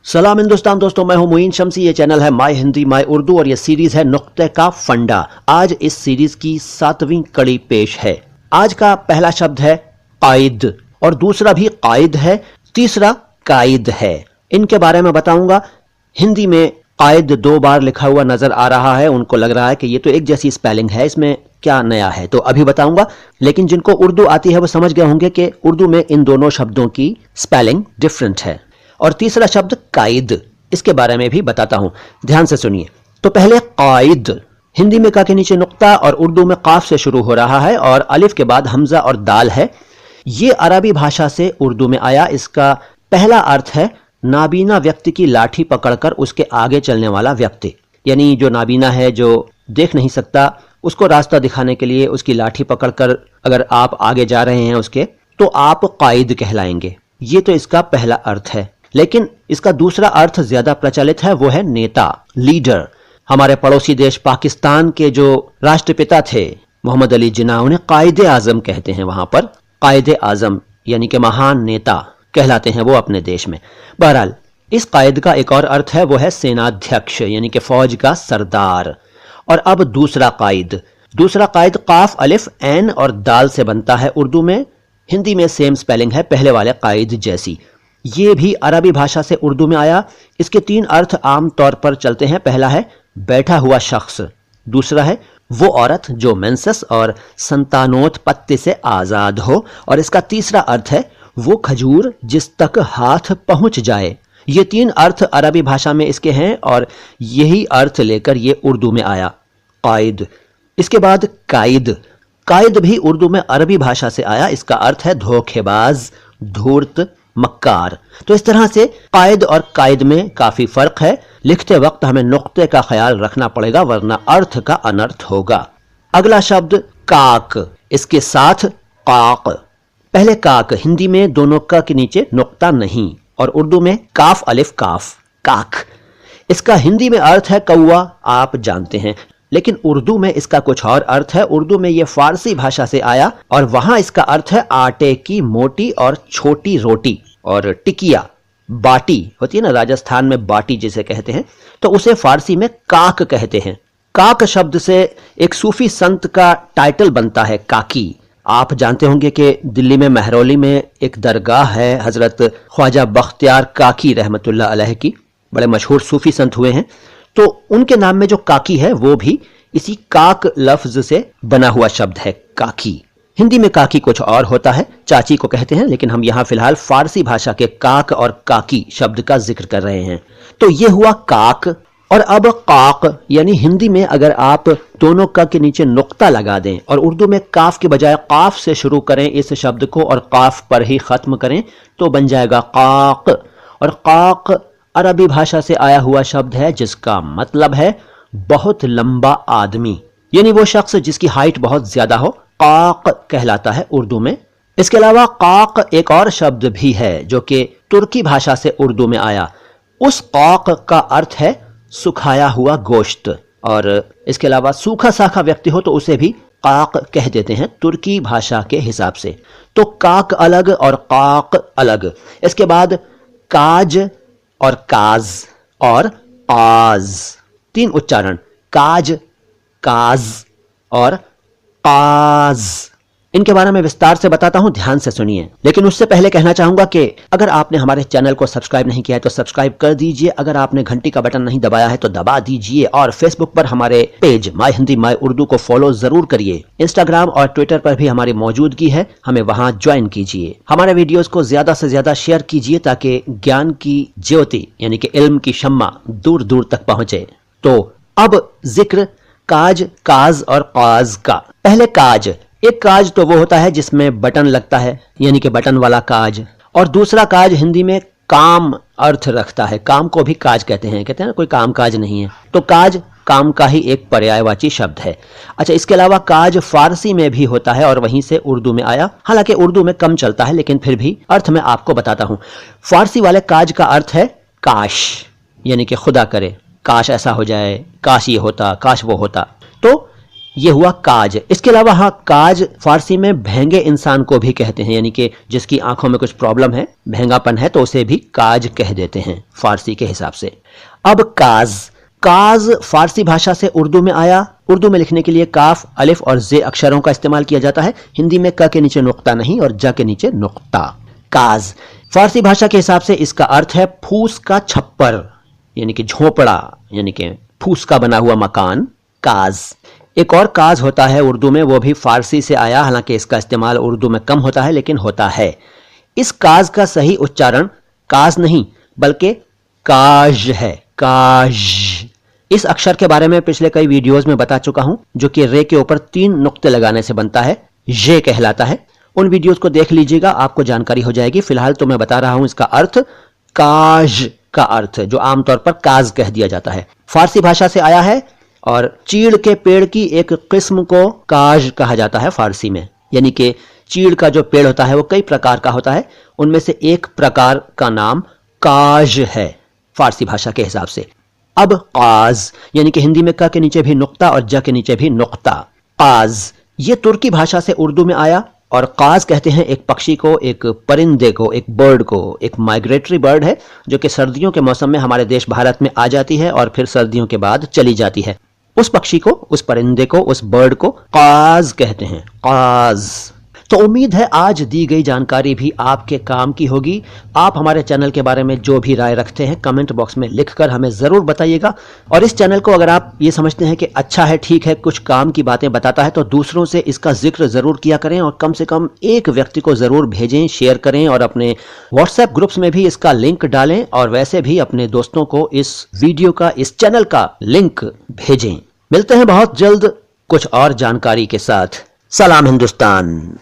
सलाम हिंदुस्तान दोस्तों, मैं हूं मुईन शम्सी। ये चैनल है माय हिंदी माय उर्दू और ये सीरीज है नुक्ते का फंडा। आज इस सीरीज की 7वीं कड़ी पेश है। आज का पहला शब्द है कायद और दूसरा भी कायद है, तीसरा कायद है। इनके बारे में बताऊंगा। हिंदी में कायद 2 बार लिखा हुआ नजर आ रहा है। उनको लग रहा है कि ये तो एक जैसी स्पेलिंग है, इसमें क्या नया है, तो अभी बताऊंगा। लेकिन जिनको उर्दू आती है वो समझ गए होंगे कि उर्दू में इन दोनों शब्दों की स्पेलिंग डिफरेंट है। और तीसरा शब्द कायद, इसके बारे में भी बताता हूं, ध्यान से सुनिए। तो पहले कायद, हिंदी में का के नीचे नुक्ता और उर्दू में काफ से शुरू हो रहा है और अलिफ के बाद हमजा और दाल है। ये अरबी भाषा से उर्दू में आया। इसका पहला अर्थ है नाबीना व्यक्ति की लाठी पकड़कर उसके आगे चलने वाला व्यक्ति, यानी जो नाबीना है, जो देख नहीं सकता, उसको रास्ता दिखाने के लिए उसकी लाठी पकड़कर अगर आप आगे जा रहे हैं उसके, तो आप कायद कहलाएंगे। ये तो इसका पहला अर्थ है। लेकिन इसका दूसरा अर्थ ज्यादा प्रचलित है, वो है नेता, लीडर। हमारे पड़ोसी देश पाकिस्तान के जो राष्ट्रपिता थे मोहम्मद अली जिन्ना, उन्हें कायदे आजम कहते हैं। वहां पर कायदे आजम यानी कि महान नेता कहलाते हैं वो अपने देश में। बहरहाल इस कायद का एक और अर्थ है, वो है सेनाध्यक्ष यानी कि फौज का सरदार। और अब दूसरा कायद काफ अलिफ एन और दाल से बनता है उर्दू में। हिंदी में सेम स्पेलिंग है पहले वाले कायद जैसी। ये भी अरबी भाषा से उर्दू में आया। इसके 3 अर्थ आम तौर पर चलते हैं। पहला है बैठा हुआ शख्स, दूसरा है वो औरत जो मेंसेस और संतानोत्पत्ति से आजाद हो, और इसका तीसरा अर्थ है वो खजूर जिस तक हाथ पहुंच जाए। ये 3 अर्थ अरबी भाषा में इसके हैं और यही अर्थ लेकर ये उर्दू में आया, कायद। इसके बाद कायद भी उर्दू में अरबी भाषा से आया। इसका अर्थ है धोखेबाज, धूर्त, मक्कार। तो इस तरह से कायद और कायद में काफी फर्क है। लिखते वक्त हमें नुक्ते का ख्याल रखना पड़ेगा, वरना अर्थ का अनर्थ होगा। अगला शब्द काक, इसके साथ काक। पहले काक, हिंदी में दोनों का के नीचे नुक्ता नहीं, और उर्दू में काफ अलिफ काफ, काक। इसका हिंदी में अर्थ है कौवा, आप जानते हैं, लेकिन उर्दू में इसका कुछ और अर्थ है। उर्दू में यह फारसी भाषा से आया और वहां इसका अर्थ है आटे की मोटी और छोटी रोटी। और टिकिया, बाटी होती है ना, राजस्थान में बाटी जिसे कहते हैं, तो उसे फारसी में काक कहते हैं। काक शब्द से एक सूफी संत का टाइटल बनता है काकी। आप जानते होंगे कि दिल्ली में महरौली में एक दरगाह है हजरत ख्वाजा बख्तियार काकी रहमतुल्लाह अलैह की, बड़े मशहूर सूफी संत हुए हैं। तो उनके नाम में जो काकी है वो भी इसी काक लफ्ज से बना हुआ शब्द है, काकी। हिंदी में काकी कुछ और होता है, चाची को कहते हैं, लेकिन हम यहां फिलहाल फारसी भाषा के काक और काकी शब्द का जिक्र कर रहे हैं। तो ये हुआ काक। और अब काक, यानी हिंदी में अगर आप दोनों का के नीचे नुक्ता लगा दें और उर्दू में काफ के बजाय काफ से शुरू करें इस शब्द को और काफ पर ही खत्म करें, तो बन जाएगा काक। और काक अरबी भाषा से आया हुआ शब्द है जिसका मतलब है बहुत लंबा आदमी, यानी वो शख्स जिसकी हाइट बहुत ज्यादा हो, काक कहलाता है उर्दू में। इसके अलावा काक एक और शब्द भी है जो कि तुर्की भाषा से उर्दू में आया। उस काक का अर्थ है सुखाया हुआ गोश्त, और इसके अलावा सूखा साखा व्यक्ति हो तो उसे भी काक कह देते हैं तुर्की भाषा के हिसाब से। तो काक अलग और काक अलग। इसके बाद काज और काज और काज, 3 उच्चारण, काज, काज और काज। इनके बारे में विस्तार से बताता हूं, ध्यान से सुनिए। लेकिन उससे पहले कहना चाहूंगा कि अगर आपने हमारे चैनल को सब्सक्राइब नहीं किया है तो सब्सक्राइब कर दीजिए। अगर आपने घंटी का बटन नहीं दबाया है तो दबा दीजिए। और फेसबुक पर हमारे page my Hindi my Urdu को फॉलो जरूर करिए। इंस्टाग्राम और ट्विटर पर भी हमारी मौजूदगी है, हमें वहां ज्वाइन कीजिए। हमारे वीडियोज को ज्यादा से ज्यादा शेयर कीजिए ताकि ज्ञान की ज्योति यानी कि इल्म की शम्मा दूर दूर तक पहुंचे। तो अब जिक्र काज, काज और काज का। पहले काज। एक काज तो वो होता है जिसमें बटन लगता है, यानी कि बटन वाला काज। और दूसरा काज हिंदी में काम अर्थ रखता है। काम को भी काज कहते हैं ना, कोई काम काज नहीं है। तो काज काम का ही एक पर्यायवाची शब्द है। अच्छा, इसके अलावा काज फारसी में भी होता है और वहीं से उर्दू में आया। हालांकि उर्दू में कम चलता है, लेकिन फिर भी अर्थ मैं आपको बताता हूं। फारसी वाले काज का अर्थ है काश, यानी कि खुदा करे, काश ऐसा हो जाए, काश ये होता, काश वो होता। तो ये हुआ काज। इसके अलावा हाँ, काज फारसी में भेंगे इंसान को भी कहते हैं, यानी कि जिसकी आंखों में कुछ प्रॉब्लम है, भेंगापन है, तो उसे भी काज कह देते हैं फारसी के हिसाब से। अब काज, काज फारसी भाषा से उर्दू में आया। उर्दू में लिखने के लिए काफ, अलिफ और जे अक्षरों का इस्तेमाल किया जाता है। हिंदी में क के नीचे नुक्ता नहीं और ज के नीचे नुक्ता। काज फारसी भाषा के हिसाब से इसका अर्थ है फूस का छप्पर, यानी कि झोपड़ा, यानी कि फूस का बना हुआ मकान। काज। एक और काज होता है उर्दू में, वो भी फारसी से आया, हालांकि इसका इस्तेमाल उर्दू में कम होता है लेकिन होता है। इस काज का सही उच्चारण काज नहीं बल्कि काज है, काज। इस अक्षर के बारे में पिछले कई वीडियोस में बता चुका हूं, जो कि रे के ऊपर 3 नुक्ते लगाने से बनता है, ये कहलाता है। उन वीडियोस को देख लीजिएगा, आपको जानकारी हो जाएगी। फिलहाल तो मैं बता रहा हूं इसका अर्थ, काज का अर्थ, जो आमतौर पर काज कह दिया जाता है। फारसी भाषा से आया है और चीड़ के पेड़ की एक किस्म को काज कहा जाता है फारसी में, यानी कि चीड़ का जो पेड़ होता है वो कई प्रकार का होता है, उनमें से एक प्रकार का नाम काज है फारसी भाषा के हिसाब से। अब काज, यानी कि हिंदी में क के नीचे भी नुक्ता और ज के नीचे भी नुक्ता। काज ये तुर्की भाषा से उर्दू में आया और काज कहते हैं एक पक्षी को, एक परिंदे को, एक बर्ड को। एक माइग्रेटरी बर्ड है जो कि सर्दियों के मौसम में हमारे देश भारत में आ जाती है और फिर सर्दियों के बाद चली जाती है। उस पक्षी को, उस परिंदे को, उस बर्ड को काज कहते हैं, काज। तो उम्मीद है आज दी गई जानकारी भी आपके काम की होगी। आप हमारे चैनल के बारे में जो भी राय रखते हैं कमेंट बॉक्स में लिखकर हमें जरूर बताइएगा। और इस चैनल को अगर आप ये समझते हैं कि अच्छा है, ठीक है, कुछ काम की बातें बताता है, तो दूसरों से इसका जिक्र जरूर किया करें और कम से कम एक व्यक्ति को जरूर भेजें, शेयर करें और अपने व्हाट्सएप ग्रुप्स में भी इसका लिंक डालें और वैसे भी अपने दोस्तों को इस वीडियो का, इस चैनल का लिंक भेजें। मिलते हैं बहुत जल्द कुछ और जानकारी के साथ। सलाम हिंदुस्तान।